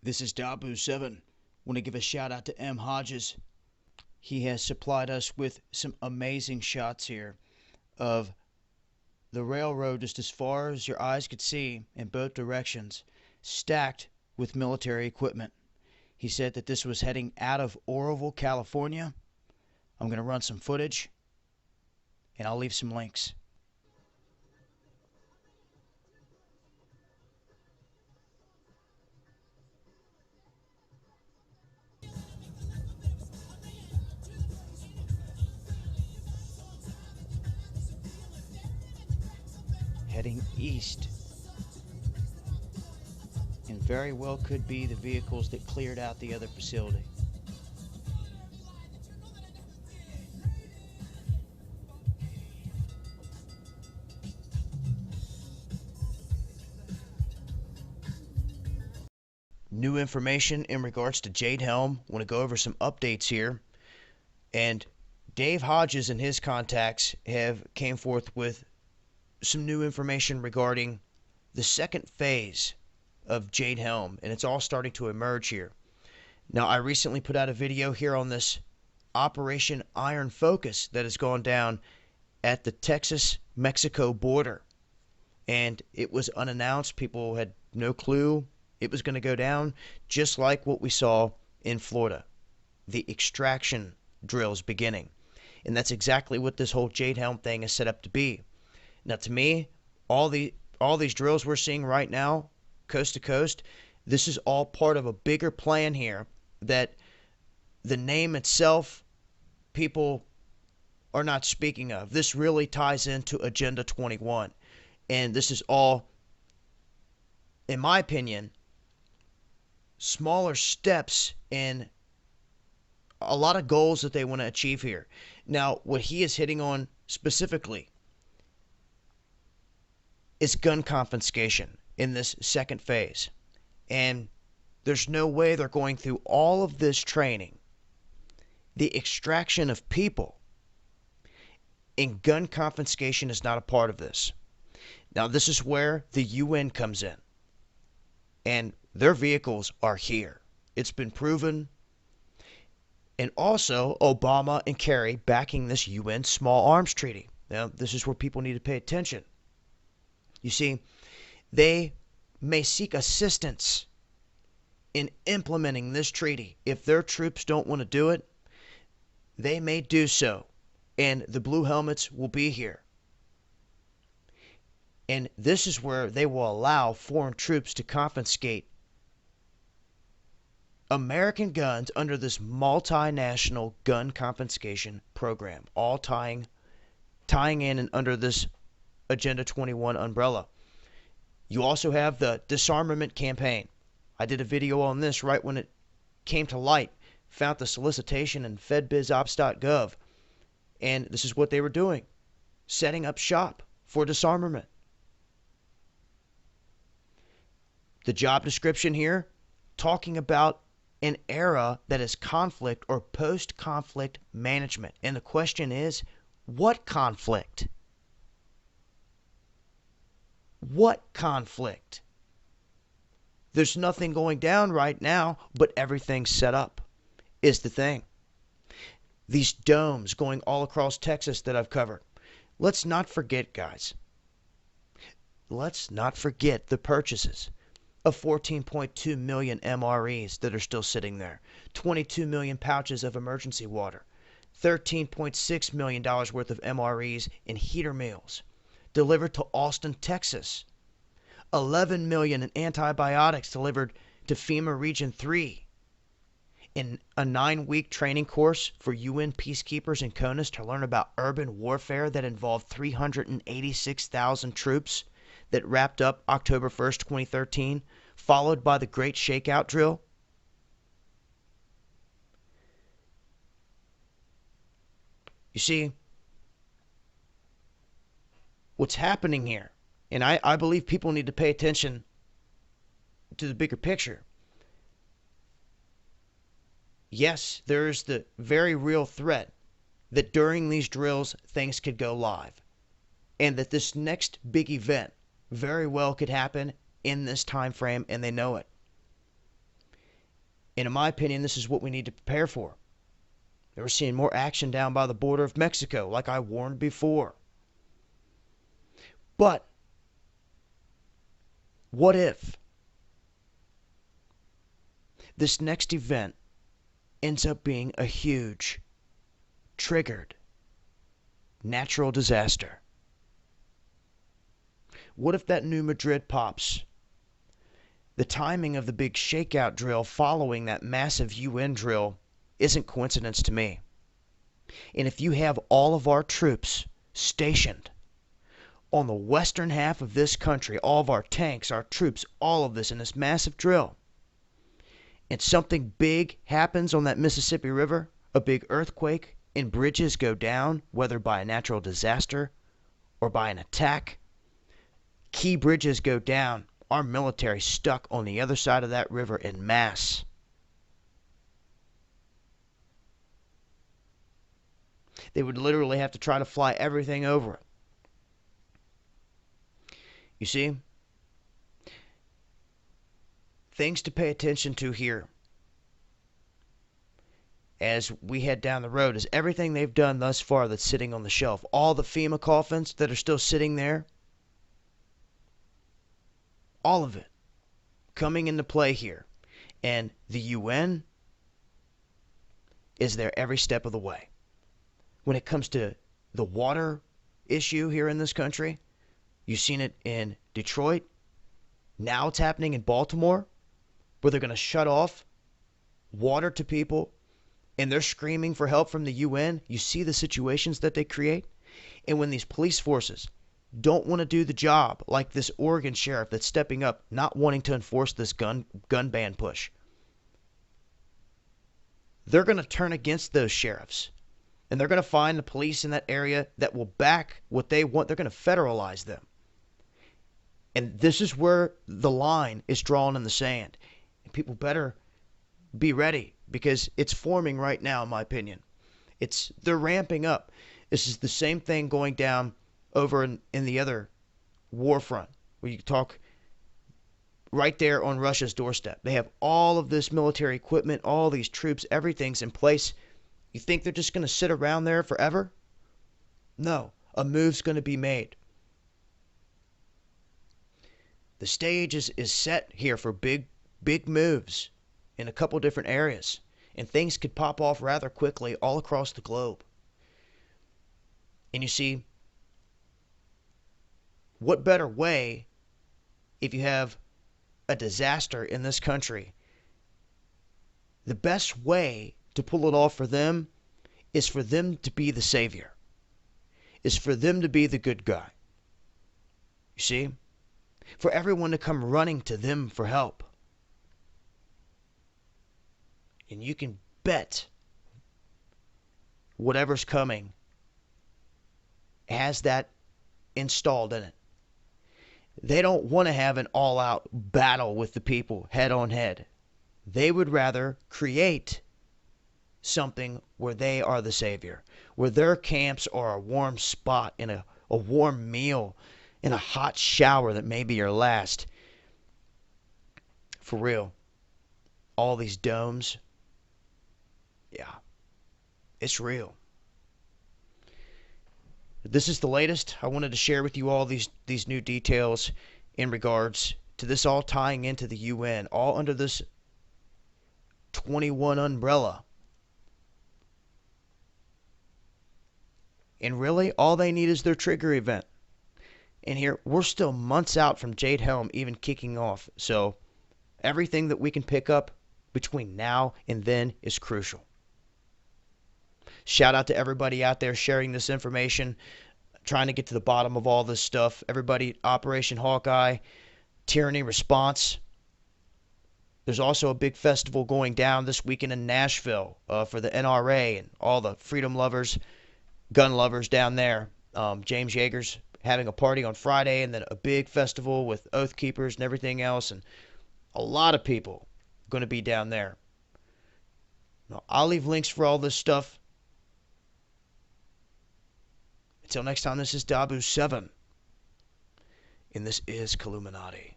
This is Dabu7. Want to give a shout out to M. Hodges. He has supplied us with some amazing shots here of the railroad just as far as your eyes could see in both directions, stacked with military equipment. He said that this was heading out of Oroville, California. I'm going to run some footage, and I'll leave some links. Heading east, and very well could be the vehicles that cleared out the other facility. New information in regards to Jade Helm. Want to go over some updates here. And Dave Hodges and his contacts have came forth with some new information regarding the second phase of Jade Helm, and it's all starting to emerge here. Now, I recently put out a video here on this Operation Iron Focus that has gone down at the Texas-Mexico border, and it was unannounced. People had no clue it was going to go down, just like what we saw in Florida, the extraction drills beginning. And that's exactly what this whole Jade Helm thing is set up to be. Now, to me, all these drills we're seeing right now, coast to coast, this is all part of a bigger plan here that the name itself, people are not speaking of. This really ties into Agenda 21. And this is all, in my opinion, smaller steps in a lot of goals that they want to achieve here. Now, what he is hitting on specifically is gun confiscation in this second phase. And there's no way they're going through all of this training, the extraction of people, and gun confiscation is not a part of this. Now, this is where the UN comes in. And their vehicles are here. It's been proven. And also, Obama and Kerry backing this UN small arms treaty. Now, this is where people need to pay attention. You see, they may seek assistance in implementing this treaty. If their troops don't want to do it, they may do so, and the blue helmets will be here. And this is where they will allow foreign troops to confiscate American guns under this multinational gun confiscation program, all tying in and under this Agenda 21 umbrella. You also have the disarmament campaign. I did a video on this right when it came to light. Found the solicitation in fedbizops.gov. And this is what they were doing. Setting up shop for disarmament. The job description here, talking about an era that is conflict or post-conflict management. And the question is, what conflict? What conflict? There's nothing going down right now, but everything's set up, is the thing. These domes going all across Texas that I've covered. Let's not forget, guys. Let's not forget the purchases of 14.2 million MREs that are still sitting there. 22 million pouches of emergency water. $13.6 million worth of MREs in heater meals delivered to Austin, Texas. 11 million in antibiotics delivered to FEMA Region 3. In a 9-week training course for UN peacekeepers in CONUS to learn about urban warfare that involved 386,000 troops that wrapped up October 1st, 2013, followed by the Great Shakeout Drill. You see, what's happening here, and I believe people need to pay attention to the bigger picture. Yes, there's the very real threat that during these drills things could go live, and that this next big event very well could happen in this time frame, and they know it. And in my opinion, this is what we need to prepare for. We're seeing more action down by the border of Mexico, like I warned before. But what if this next event ends up being a huge, triggered, natural disaster? What if that new Madrid pops? The timing of the big shakeout drill following that massive UN drill isn't coincidence to me. And if you have all of our troops stationed on the western half of this country, all of our tanks, our troops, all of this in this massive drill, and something big happens on that Mississippi River, a big earthquake, and bridges go down, whether by a natural disaster or by an attack, key bridges go down, our military stuck on the other side of that river en masse. They would literally have to try to fly everything over it. You see, things to pay attention to here as we head down the road is everything they've done thus far that's sitting on the shelf. All the FEMA coffins that are still sitting there, all of it coming into play here. And the UN is there every step of the way. When it comes to the water issue here in this country, you've seen it in Detroit. Now it's happening in Baltimore, where they're going to shut off water to people, and they're screaming for help from the UN. You see the situations that they create? And when these police forces don't want to do the job, like this Oregon sheriff that's stepping up, not wanting to enforce this gun ban push, they're going to turn against those sheriffs. And they're going to find the police in that area that will back what they want. They're going to federalize them. And this is where the line is drawn in the sand. And people better be ready, because it's forming right now, in my opinion. They're ramping up. This is the same thing going down over in the other war front, where you talk right there on Russia's doorstep. They have all of this military equipment, all these troops, everything's in place. You think they're just going to sit around there forever? No, a move's going to be made. The stage is set here for big moves in a couple different areas, and things could pop off rather quickly all across the globe. And you see, what better way, if you have a disaster in this country, the best way to pull it off for them is for them to be the savior, is for them to be the good guy. You see? For everyone to come running to them for help. And you can bet whatever's coming has that installed in it. They don't want to have an all-out battle with the people head on head. They would rather create something where they are the savior, where their camps are a warm spot, in a warm meal, in a hot shower that may be your last. For real. All these domes. Yeah. It's real. This is the latest. I wanted to share with you all these new details in regards to this all tying into the UN, all under this 21 umbrella. And really, all they need is their trigger event. And here, we're still months out from Jade Helm even kicking off. So, everything that we can pick up between now and then is crucial. Shout out to everybody out there sharing this information, trying to get to the bottom of all this stuff. Everybody, Operation Hawkeye, Tyranny Response. There's also a big festival going down this weekend in Nashville for the NRA and all the freedom lovers, gun lovers down there. James Yeager's having a party on Friday, and then a big festival with Oath Keepers and everything else, and a lot of people going to be down there. Now, I'll leave links for all this stuff. Until next time, this is Dabu7, and this is Illuminati.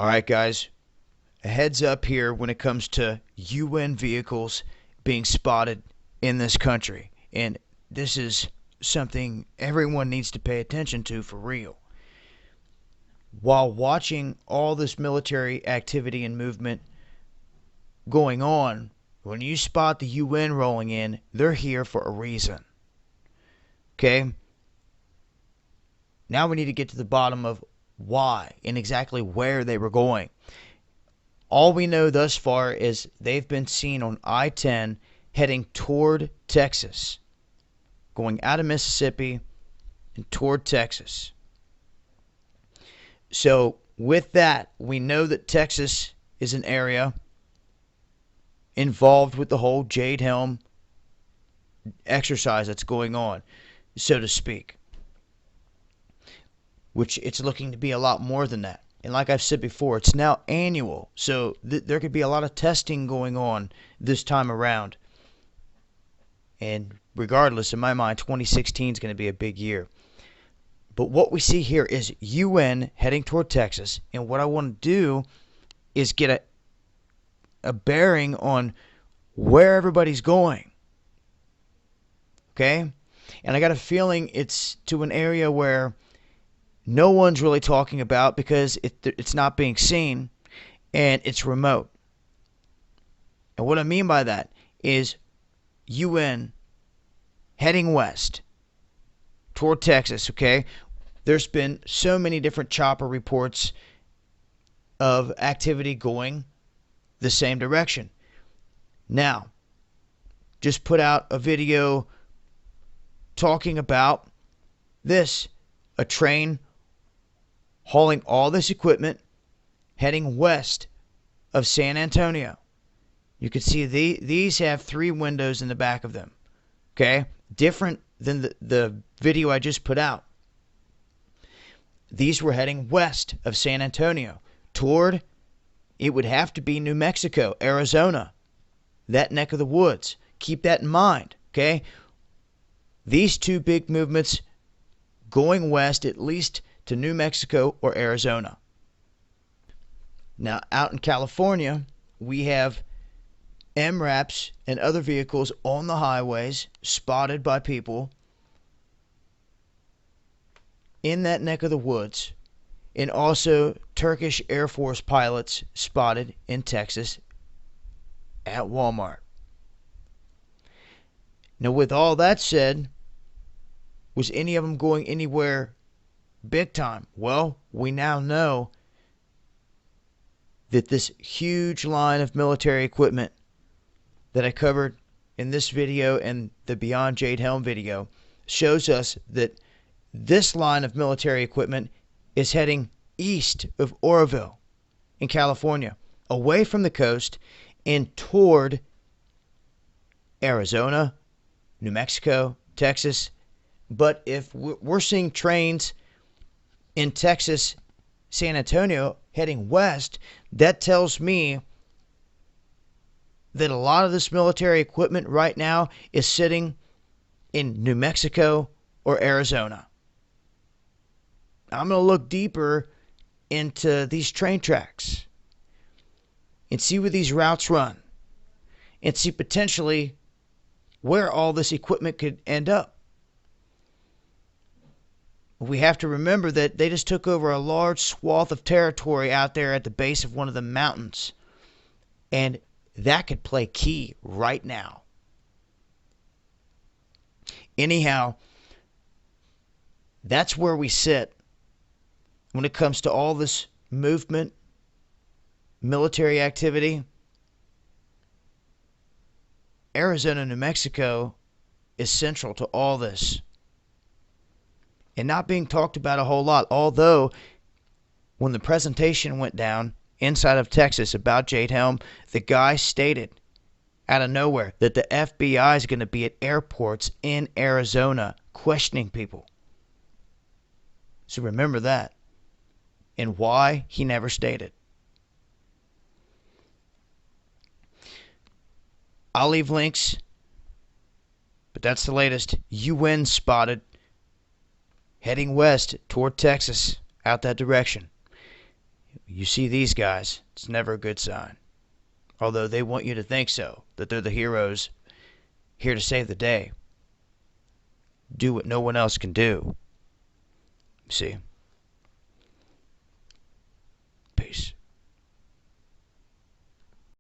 Alright guys, a heads up here when it comes to UN vehicles being spotted in this country. And this is something everyone needs to pay attention to for real. While watching all this military activity and movement going on, when you spot the UN rolling in, they're here for a reason. Okay? Now we need to get to the bottom of why and exactly where they were going. All we know thus far is they've been seen on I-10 heading toward Texas, going out of Mississippi and toward Texas. So with that, we know that Texas is an area involved with the whole Jade Helm exercise that's going on, so to speak. Which it's looking to be a lot more than that. And like I've said before, it's now annual. So there could be a lot of testing going on this time around. And regardless, in my mind, 2016 is going to be a big year. But what we see here is UN heading toward Texas. And what I want to do is get a bearing on where everybody's going. Okay? And I got a feeling it's to an area where no one's really talking about because it's not being seen and it's remote. And what I mean by that is UN heading west toward Texas, okay? There's been so many different chopper reports of activity going the same direction. Now, just put out a video talking about this, a train hauling all this equipment heading west of San Antonio. You can see these have 3 windows in the back of them. Okay? Different than the video I just put out. These were heading west of San Antonio toward, it would have to be New Mexico, Arizona, that neck of the woods. Keep that in mind. Okay? These 2 big movements going west at least to New Mexico or Arizona. Now, out in California, we have MRAPs and other vehicles on the highways spotted by people in that neck of the woods, and also Turkish Air Force pilots spotted in Texas at Walmart. Now, with all that said, was any of them going anywhere big time? Well, we now know that this huge line of military equipment that I covered in this video and the Beyond Jade Helm video shows us that this line of military equipment is heading east of Oroville in California, away from the coast and toward Arizona, New Mexico, Texas. But if we're seeing trains in Texas, San Antonio, heading west, that tells me that a lot of this military equipment right now is sitting in New Mexico or Arizona. I'm going to look deeper into these train tracks and see where these routes run and see potentially where all this equipment could end up. We have to remember that they just took over a large swath of territory out there at the base of one of the mountains. And that could play key right now. Anyhow, that's where we sit when it comes to all this movement, military activity. Arizona, New Mexico is central to all this. And not being talked about a whole lot. Although, when the presentation went down inside of Texas about Jade Helm, the guy stated out of nowhere that the FBI is going to be at airports in Arizona questioning people. So remember that. And why, he never stated. I'll leave links, but that's the latest. UN spotted heading west toward Texas, out that direction. You see these guys, it's never a good sign. Although they want you to think so, that they're the heroes here to save the day. Do what no one else can do. See?